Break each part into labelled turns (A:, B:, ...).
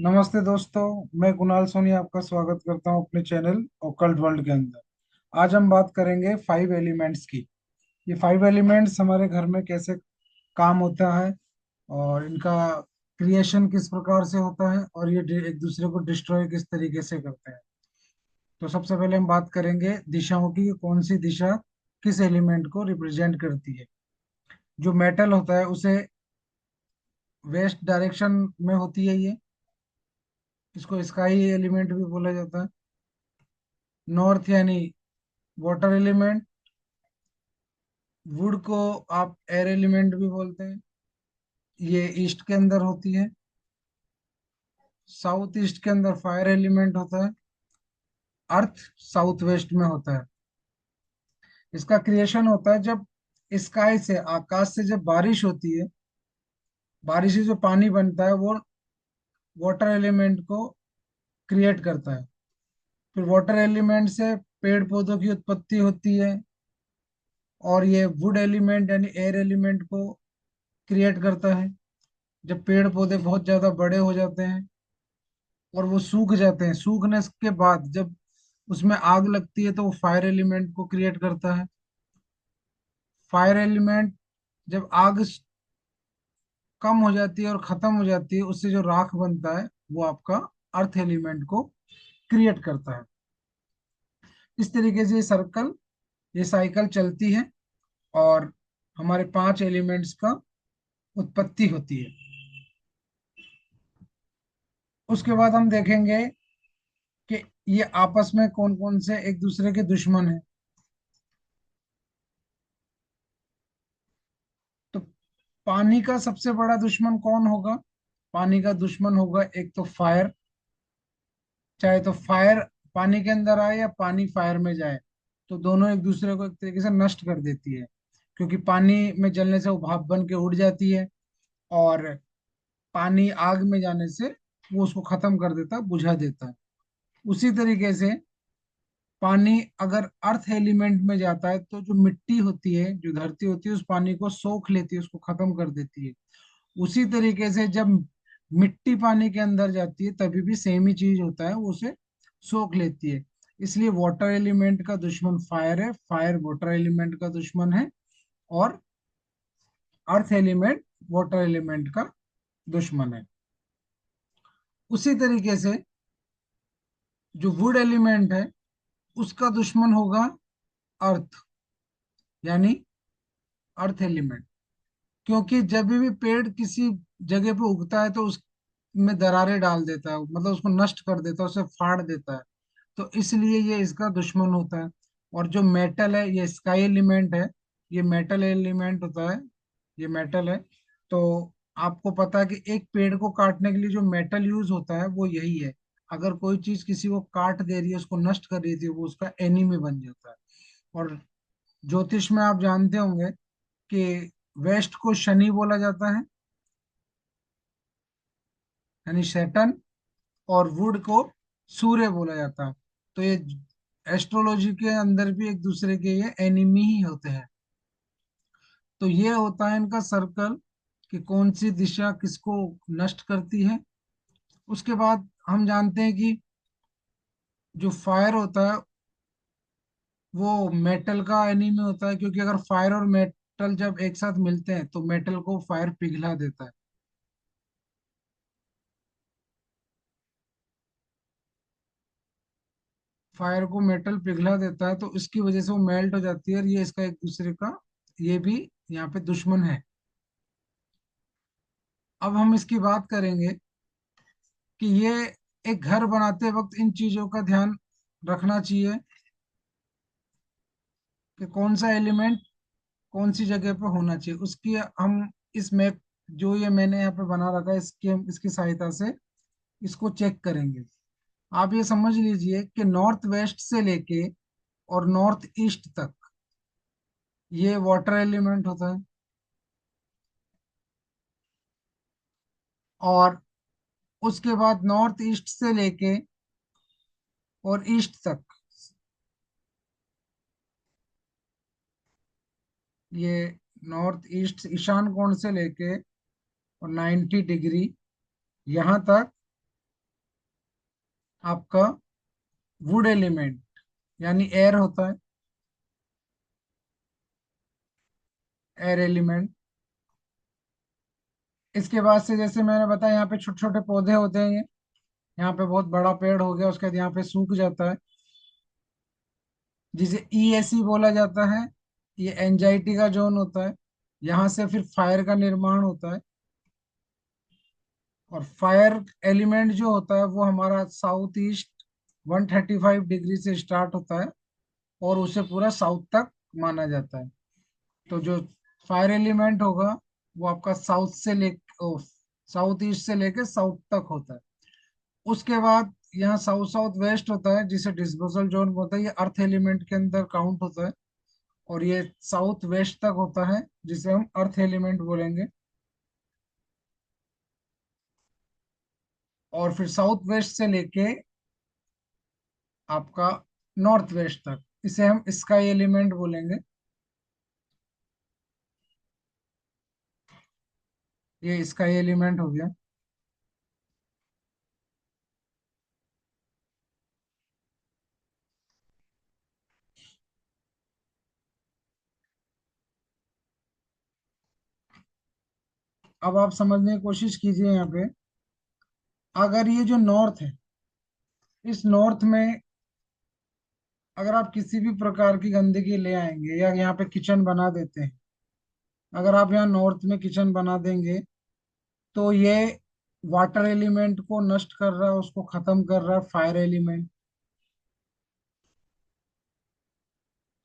A: नमस्ते दोस्तों। मैं कुणाल सोनी आपका स्वागत करता हूं अपने चैनल ओकल्ट वर्ल्ड के अंदर। आज हम बात करेंगे 5 एलिमेंट्स की। ये 5 एलिमेंट्स हमारे घर में कैसे काम होता है और इनका क्रिएशन किस प्रकार से होता है और ये एक दूसरे को डिस्ट्रॉय किस तरीके से करते हैं। तो सबसे पहले हम बात करेंगे दिशाओं की, कि कौन सी दिशा किस एलिमेंट को रिप्रेजेंट करती है। जो मेटल होता है उसे वेस्ट डायरेक्शन में होती है ये। इसको स्काई एलिमेंट भी बोला जाता है। नॉर्थ यानी वाटर एलिमेंट। वुड को आप एयर एलिमेंट भी बोलते हैं। ये ईस्ट के अंदर होती है। साउथ ईस्ट के अंदर फायर एलिमेंट होता है। अर्थ साउथ वेस्ट में होता है। इसका क्रिएशन होता है जब स्काई से, आकाश से जब बारिश होती है। बारिश से जो पानी बनता है वो वाटर एलिमेंट को क्रिएट करता है। फिर वाटर एलिमेंट से पेड़ पौधों की उत्पत्ति होती है। और ये वुड एलिमेंट यानी एयर एलिमेंट को क्रिएट करता है। जब पेड़ पौधे बहुत ज्यादा बड़े हो जाते हैं और वो सूख जाते हैं, सूखने के बाद जब उसमें आग लगती है तो वो फायर एलिमेंट को क्रिएट करता है। फायर एलिमेंट जब आग कम हो जाती है और खत्म हो जाती है, उससे जो राख बनता है वो आपका अर्थ एलिमेंट को क्रिएट करता है। इस तरीके से ये साइकिल चलती है और हमारे 5 एलिमेंट्स का उत्पत्ति होती है। उसके बाद हम देखेंगे कि ये आपस में कौन कौन से एक दूसरे के दुश्मन हैं। तो पानी का सबसे बड़ा दुश्मन कौन होगा? पानी का दुश्मन होगा एक तो फायर। चाहे तो फायर पानी के अंदर आए या पानी फायर में जाए, तो दोनों एक दूसरे को एक तरीके से नष्ट कर देती है। क्योंकि पानी में जलने से वो भाप बन के उड़ जाती है और पानी आग में जाने से वो उसको खत्म कर देता है, बुझा देता है। उसी तरीके से पानी अगर अर्थ एलिमेंट में जाता है तो जो मिट्टी होती है, जो धरती होती है, उस पानी को सोख लेती है, उसको खत्म कर देती है। उसी तरीके से जब मिट्टी पानी के अंदर जाती है तभी भी सेम ही चीज होता है, वो उसे सोख लेती है। इसलिए वाटर एलिमेंट का दुश्मन फायर है, फायर वाटर एलिमेंट का दुश्मन है, और अर्थ एलिमेंट वाटर एलिमेंट का दुश्मन है। उसी तरीके से जो वुड एलिमेंट है उसका दुश्मन होगा अर्थ, यानी अर्थ एलिमेंट। क्योंकि जब भी पेड़ किसी जगह पे उगता है तो उसमें दरारें डाल देता है, मतलब उसको नष्ट कर देता है, उसे फाड़ देता है। तो इसलिए ये इसका दुश्मन होता है। और जो मेटल है, ये स्काई एलिमेंट है। ये मेटल एलिमेंट होता है। ये मेटल है। तो आपको पता है कि एक पेड़ को काटने के लिए जो मेटल यूज होता है वो यही है। अगर कोई चीज किसी को काट दे रही है, उसको नष्ट कर रही थी, वो उसका एनिमी बन जाता है। और ज्योतिष में आप जानते होंगे कि वेस्ट को शनि बोला जाता है, यानी सैटर्न। और वुड को सूर्य बोला जाता है। तो ये एस्ट्रोलॉजी के अंदर भी एक दूसरे के ये एनिमी ही होते हैं। तो ये होता है इनका सर्कल, कि कौन सी दिशा किसको नष्ट करती है। उसके बाद हम जानते हैं कि जो फायर होता है वो मेटल का एनिमी होता है, क्योंकि अगर फायर और मेटल जब एक साथ मिलते हैं तो मेटल को फायर पिघला देता है। फायर को मेटल पिघला देता है, तो इसकी वजह से वो मेल्ट हो जाती है, और ये इसका एक दूसरे का ये भी यहाँ पे दुश्मन है। अब हम इसकी बात करेंगे कि ये एक घर बनाते वक्त इन चीजों का ध्यान रखना चाहिए कि कौन सा एलिमेंट कौन सी जगह पे होना चाहिए। उसकी हम इस मैप, जो ये मैंने यहाँ पे बना रखा है, इसकी सहायता से इसको चेक करेंगे। आप ये समझ लीजिए कि नॉर्थ वेस्ट से लेके और नॉर्थ ईस्ट तक ये वाटर एलिमेंट होता है। और उसके बाद नॉर्थ ईस्ट से लेके और ईस्ट तक ये नॉर्थ ईस्ट ईशान कोण से लेके और 90 डिग्री यहाँ तक आपका वुड एलिमेंट यानी एयर होता है, एयर एलिमेंट। इसके बाद से जैसे मैंने बताया, यहाँ पे छोटे छोटे पौधे होते हैं, ये यहाँ पे बहुत बड़ा पेड़ हो गया, उसके बाद यहाँ पे सूख जाता है, जिसे ईएसई बोला जाता है। ये एंजाइटी का जोन होता है। यहाँ से फिर फायर का निर्माण होता है। और फायर एलिमेंट जो होता है वो हमारा साउथ ईस्ट 135 डिग्री से स्टार्ट होता है और उसे पूरा साउथ तक माना जाता है। तो जो फायर एलिमेंट होगा वो आपका साउथ ईस्ट से लेके साउथ तक होता है। उसके बाद यहाँ साउथ साउथ वेस्ट होता है, जिसे डिस्पोजल जोन होता है, ये अर्थ एलिमेंट के अंदर काउंट होता है। और ये साउथ वेस्ट तक होता है, जिसे हम अर्थ एलिमेंट बोलेंगे। और फिर साउथ वेस्ट से लेके आपका नॉर्थ वेस्ट तक, इसे हम स्काई एलिमेंट बोलेंगे। ये स्काई एलिमेंट हो गया। अब आप समझने की कोशिश कीजिए यहाँ पे। अगर ये जो नॉर्थ है, इस नॉर्थ में अगर आप किसी भी प्रकार की गंदगी ले आएंगे या यहाँ पे किचन बना देते हैं, अगर आप यहाँ नॉर्थ में किचन बना देंगे, तो ये वाटर एलिमेंट को नष्ट कर रहा है, उसको खत्म कर रहा है फायर एलिमेंट।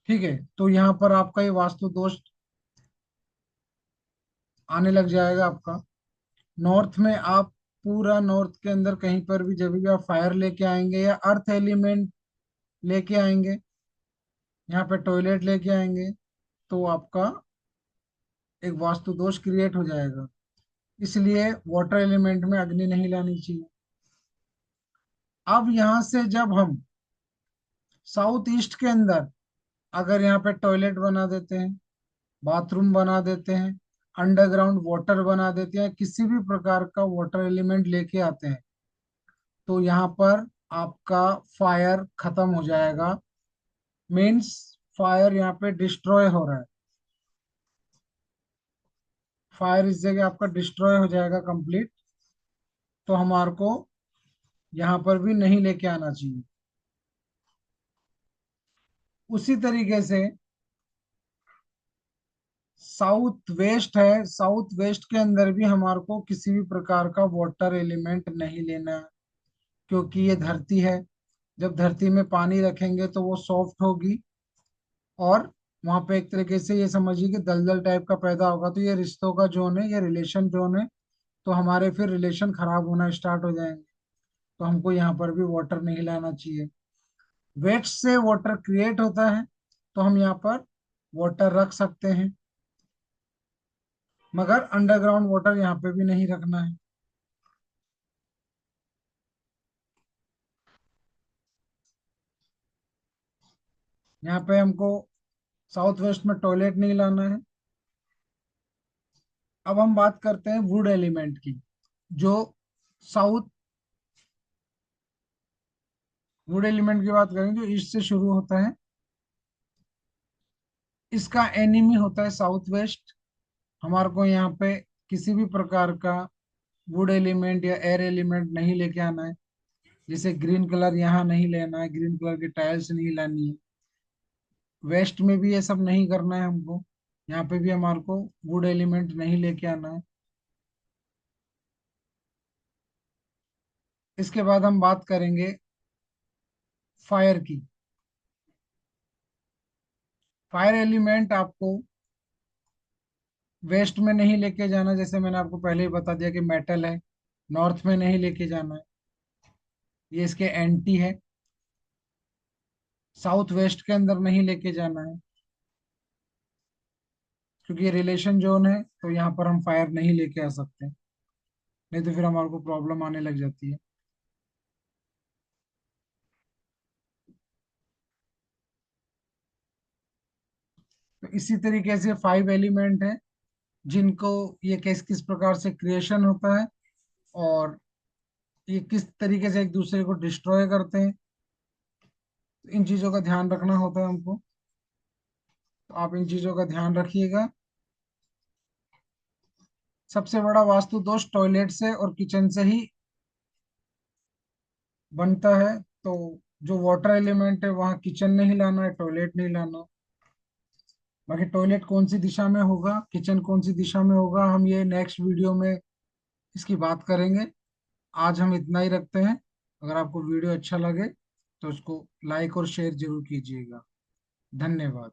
A: ठीक है, तो यहाँ पर आपका ये वास्तु दोष आने लग जाएगा आपका। नॉर्थ में आप पूरा नॉर्थ के अंदर कहीं पर भी जब भी आप फायर लेके आएंगे या अर्थ एलिमेंट लेके आएंगे, यहाँ पे टॉयलेट लेके आएंगे, तो आपका एक वास्तु दोष क्रिएट हो जाएगा। इसलिए वाटर एलिमेंट में अग्नि नहीं लानी चाहिए। अब यहाँ से जब हम साउथ ईस्ट के अंदर अगर यहाँ पे टॉयलेट बना देते हैं, बाथरूम बना देते हैं, अंडरग्राउंड वाटर बना देते हैं, किसी भी प्रकार का वाटर एलिमेंट लेके आते हैं, तो यहाँ पर आपका फायर खत्म हो जाएगा। मीन्स फायर यहाँ पे डिस्ट्रॉय हो रहा है। फायर इस जगह आपका डिस्ट्रॉय हो जाएगा कंप्लीट। तो हमारे को यहाँ पर भी नहीं लेके आना चाहिए। उसी तरीके से साउथ वेस्ट है, साउथ वेस्ट के अंदर भी हमारे को किसी भी प्रकार का वाटर एलिमेंट नहीं लेना है, क्योंकि ये धरती है। जब धरती में पानी रखेंगे तो वो सॉफ्ट होगी, और वहां पे एक तरीके से ये समझिए कि दलदल टाइप का पैदा होगा, तो ये रिश्तों का जोन है, ये रिलेशन जोन है। तो हमारे फिर रिलेशन खराब होना स्टार्ट हो जाएंगे। तो हमको यहाँ पर भी वाटर नहीं लाना चाहिए। वेट से वाटर क्रिएट होता है, तो हम यहाँ पर वाटर रख सकते हैं, मगर अंडरग्राउंड वाटर यहाँ पे भी नहीं रखना है। यहाँ पे हमको साउथ वेस्ट में टॉयलेट नहीं लाना है। अब हम बात करते हैं वुड एलिमेंट की, जो साउथ वुड एलिमेंट की बात करें जो ईस्ट से शुरू होता है। इसका एनिमी होता है साउथ वेस्ट। हमारे को यहाँ पे किसी भी प्रकार का वुड एलिमेंट या एयर एलिमेंट नहीं लेके आना है। जैसे ग्रीन कलर यहाँ नहीं लेना है, ग्रीन कलर की टाइल्स नहीं लानी है। वेस्ट में भी ये सब नहीं करना है हमको। यहाँ पे भी हमारे को वुड एलिमेंट नहीं लेके आना है। इसके बाद हम बात करेंगे फायर की। फायर एलिमेंट आपको वेस्ट में नहीं लेके जाना, जैसे मैंने आपको पहले ही बता दिया कि मेटल है। नॉर्थ में नहीं लेके जाना है, ये इसके एंटी है। साउथ वेस्ट के अंदर नहीं लेके जाना है, क्योंकि ये रिलेशन जोन है, तो यहाँ पर हम फायर नहीं लेके आ सकते, नहीं तो फिर हमारे को प्रॉब्लम आने लग जाती है। तो इसी तरीके से 5 एलिमेंट है, जिनको ये किस किस प्रकार से क्रिएशन होता है, और ये किस तरीके से एक दूसरे को डिस्ट्रॉय करते हैं। इन चीजों का ध्यान रखना होता है हमको। तो आप इन चीजों का ध्यान रखिएगा। सबसे बड़ा वास्तु दोष टॉयलेट से और किचन से ही बनता है। तो जो वाटर एलिमेंट है वहाँ किचन नहीं लाना है, टॉयलेट नहीं लाना। बाकी टॉयलेट कौन सी दिशा में होगा, किचन कौन सी दिशा में होगा, हम ये नेक्स्ट वीडियो में इसकी बात करेंगे। आज हम इतना ही रखते हैं। अगर आपको वीडियो अच्छा लगे तो उसको लाइक और शेयर जरूर कीजिएगा। धन्यवाद।